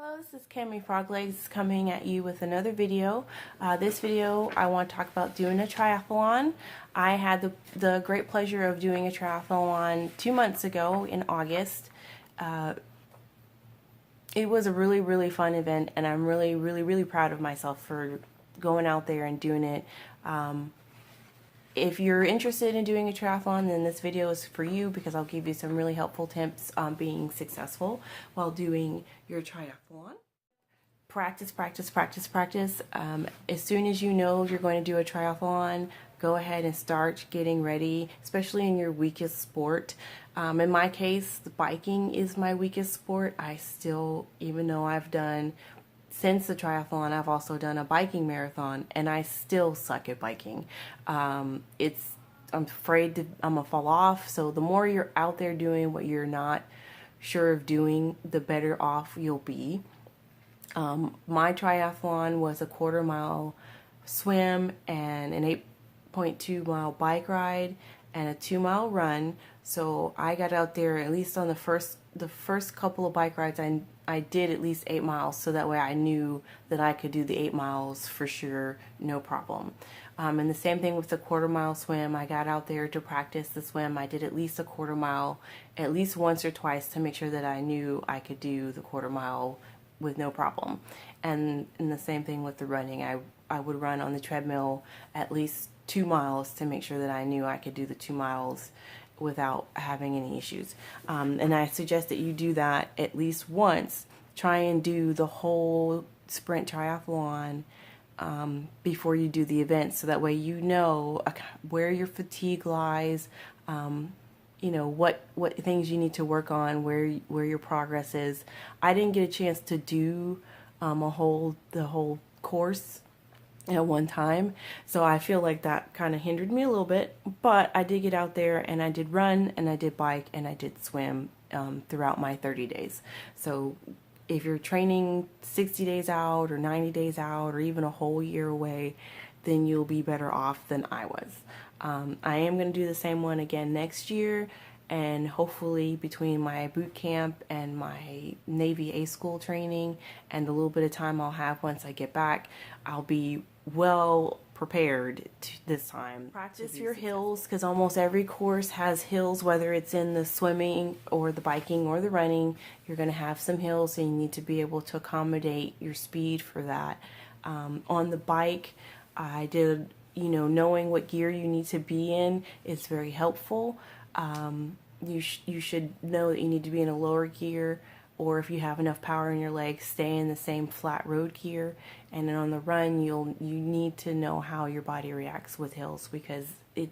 Hello, this is Cami Froglegs coming at you with another video. This video I want to talk about doing a triathlon. I had the great pleasure of doing a triathlon 2 months ago in August. It was a really fun event, and I'm really proud of myself for going out there and doing it. If you're interested in doing a triathlon, then this video is for you because I'll give you some really helpful tips on being successful while doing your triathlon. Practice. As soon as you know you're going to do a triathlon, go ahead and start getting ready, especially in your weakest sport. In my case, the biking is my weakest sport. I still, even though I've done, since the triathlon, I've also done a biking marathon, and I still suck at biking. I'm afraid I'm gonna fall off, so the more you're out there doing what you're not sure of doing, the better off you'll be. My triathlon was a 1/4 mile swim and an 8.2 mile bike ride and a 2 mile run. So I got out there at least on the first couple of bike rides. I did at least 8 miles, so that way I knew that I could do the 8 miles for sure, no problem. And the same thing with the 1/4 mile swim. I got out there to practice the swim. I did at least a 1/4 mile, at least once or twice, to make sure that I knew I could do the 1/4 mile with no problem. And the same thing with the running. I would run on the treadmill at least 2 miles to make sure that I knew I could do the 2 miles without having any issues. And I suggest that you do that at least once. Try and do the whole sprint triathlon before you do the event, so that way you know where your fatigue lies, you know what things you need to work on, where your progress is. I didn't get a chance to do the whole course at one time, so I feel like that kind of hindered me a little bit, but I did get out there and I did run and I did bike and I did swim throughout my 30 days. So if you're training 60 days out or 90 days out or even a whole year away, then you'll be better off than I was. I am going to do the same one again next year, and hopefully between my boot camp and my Navy A school training and the little bit of time I'll have once I get back, I'll be well prepared this time. Practice your hills, because almost every course has hills, whether it's in the swimming or the biking or the running. You're going to have some hills, and you need to be able to accommodate your speed for that. On the bike, I did, knowing what gear you need to be in is very helpful. You should know that you need to be in a lower gear, or if you have enough power in your legs, stay in the same flat road gear. And then on the run, you need to know how your body reacts with hills, because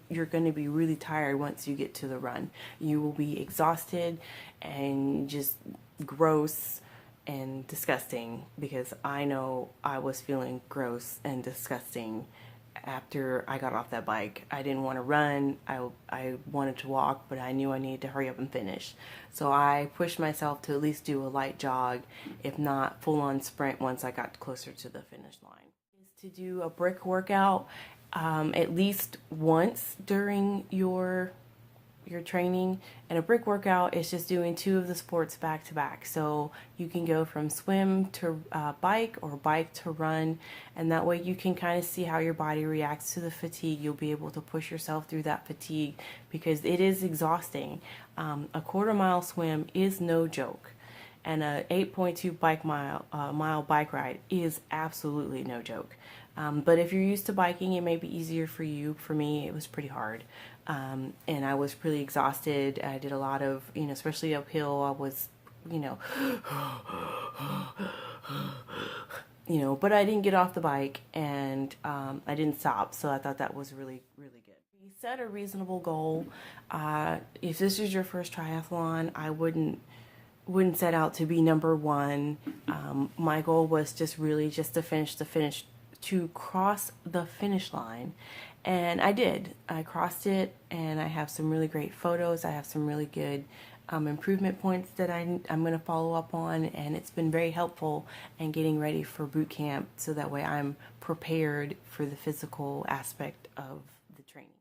you're going to be really tired once you get to the run. You will be exhausted and just gross and disgusting, because I know I was feeling gross and disgusting after I got off that bike. I didn't want to run. I wanted to walk, but I knew I needed to hurry up and finish. So I pushed myself to at least do a light jog, if not full-on sprint, once I got closer to the finish line. Is to do a brick workout at least once during your training. And a brick workout is just doing 2 of the sports back to back. So you can go from swim to bike, or bike to run, and that way you can kind of see how your body reacts to the fatigue. You'll be able to push yourself through that fatigue, because it is exhausting. A 1/4 mile swim is no joke, and a 8.2 mile bike ride is absolutely no joke. But if you're used to biking, it may be easier for you. For me, it was pretty hard. And I was pretty exhausted. I did a lot of, especially uphill, I was, but I didn't get off the bike, and I didn't stop. So I thought that was really good. You set a reasonable goal. If this is your first triathlon, I wouldn't set out to be number 1. My goal was just to cross the finish line, and I did. I crossed it, and I have some really great photos. I have some really good improvement points that I'm going to follow up on, and it's been very helpful in getting ready for boot camp, so that way I'm prepared for the physical aspect of the training.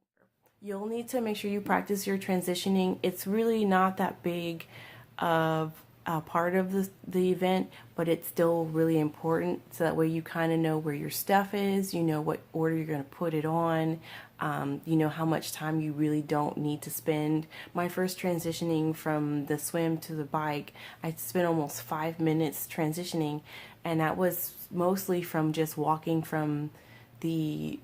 You'll need to make sure you practice your transitioning. It's really not that big of part of the event, but it's still really important, so that way you kind of know where your stuff is, you know what order you're going to put it on, you know how much time you really don't need to spend. My first transitioning from the swim to the bike, I spent almost 5 minutes transitioning, and that was mostly from just walking from the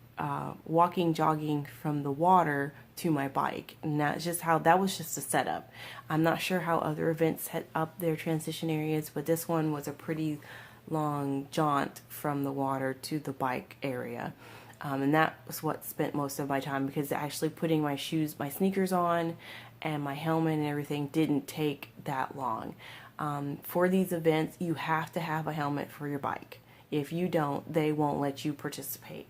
jogging from the water to my bike. And that was just a setup. I'm not sure how other events set up their transition areas, but this one was a pretty long jaunt from the water to the bike area. And that was what spent most of my time, because actually putting my sneakers on and my helmet and everything didn't take that long. For these events, you have to have a helmet for your bike. If you don't, they won't let you participate.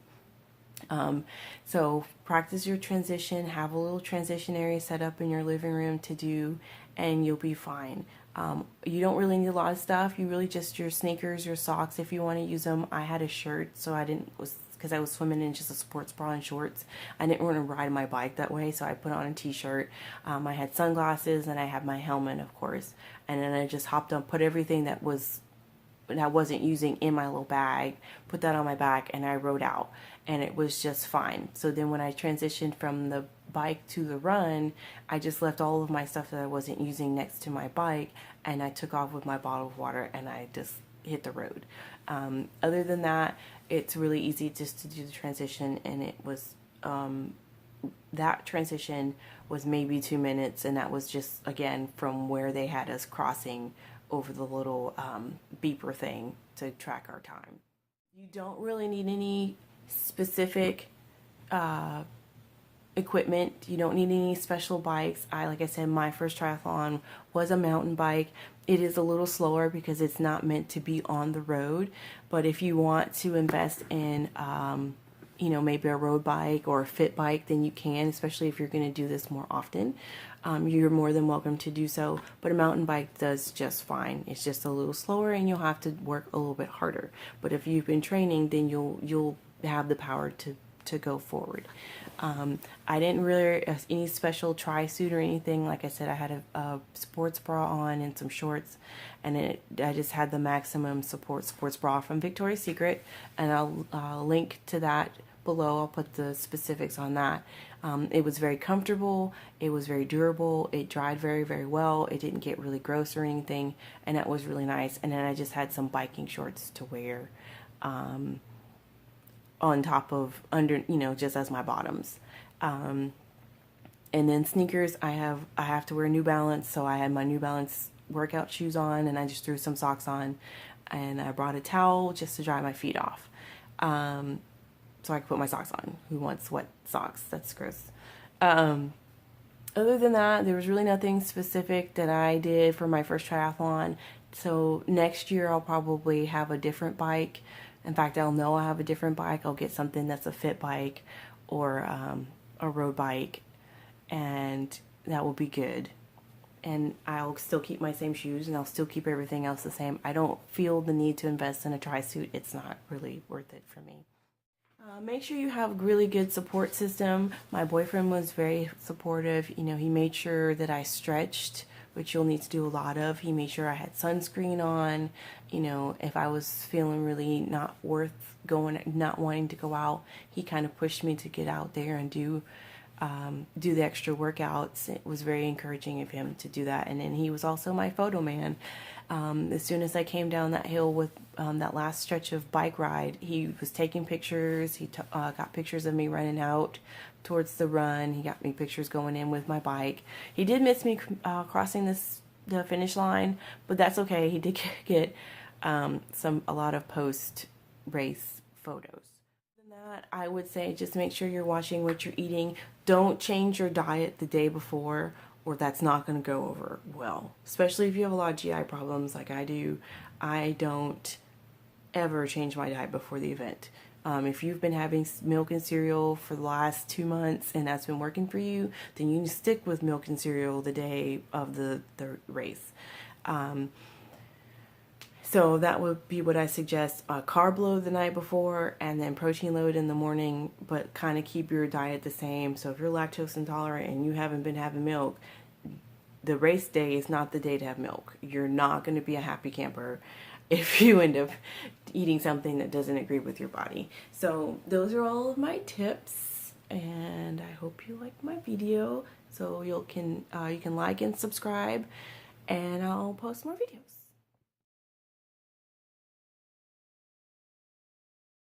So practice your transition, have a little transition area set up in your living room to do, and you'll be fine. You don't really need a lot of stuff. You really just your sneakers, your socks if you want to use them. I had a shirt, so because I was swimming in just a sports bra and shorts. I didn't want to ride my bike that way, so I put on a t-shirt. I had sunglasses, and I had my helmet, of course. And then I just hopped on, put everything that I wasn't using in my little bag, put that on my back, and I rode out, and it was just fine. So then when I transitioned from the bike to the run, I just left all of my stuff that I wasn't using next to my bike, and I took off with my bottle of water, and I just hit the road. Other than that, it's really easy just to do the transition, and it was that transition was maybe 2 minutes, and that was just, again, from where they had us crossing over the little beeper thing to track our time. You don't really need any specific equipment. You don't need any special bikes. Like I said, my first triathlon was a mountain bike. It is a little slower because it's not meant to be on the road. But if you want to invest in, maybe a road bike or a fit bike, then you can, especially if you're going to do this more often. You're more than welcome to do so, but a mountain bike does just fine. It's just a little slower, and you'll have to work a little bit harder. But if you've been training, then you'll have the power to go forward. I didn't wear any special tri-suit or anything. Like I said, I had a sports bra on and some shorts, and I just had the maximum support sports bra from Victoria's Secret, and I'll link to that below. I'll put the specifics on that. It was very comfortable, it was very durable, it dried very, very well, it didn't get really gross or anything, and that was really nice. And then I just had some biking shorts to wear on top of, just as my bottoms. And then sneakers, I have to wear New Balance, so I had my New Balance workout shoes on, and I just threw some socks on, and I brought a towel just to dry my feet off. So I could put my socks on. Who wants wet socks? That's gross. Other than that, there was really nothing specific that I did for my first triathlon. So next year I'll probably have a different bike. In fact, I'll know I have a different bike. I'll get something that's a fit bike or a road bike, and that will be good. And I'll still keep my same shoes, and I'll still keep everything else the same. I don't feel the need to invest in a tri-suit. It's not really worth it for me. Make sure you have a really good support system. My boyfriend was very supportive. He made sure that I stretched, which you'll need to do a lot of. He made sure I had sunscreen on. If I was feeling really not wanting to go out, he kind of pushed me to get out there and do the extra workouts. It was very encouraging of him to do that. And then he was also my photo man. As soon as I came down that hill with that last stretch of bike ride, he was taking pictures. He got pictures of me running out towards the run. He got me pictures going in with my bike. He did miss me crossing the finish line, but that's okay. He did get a lot of post-race photos. That, I would say just make sure you're watching what you're eating. Don't change your diet the day before, or that's not going to go over well. Especially if you have a lot of GI problems like I do. I don't ever change my diet before the event. If you've been having milk and cereal for the last 2 months and that's been working for you, then you need to stick with milk and cereal the day of the race. So that would be what I suggest. Carb load the night before, and then protein load in the morning, but kind of keep your diet the same. So if you're lactose intolerant and you haven't been having milk, the race day is not the day to have milk. You're not going to be a happy camper if you end up eating something that doesn't agree with your body. So those are all of my tips, and I hope you like my video. So you can like and subscribe, and I'll post more videos.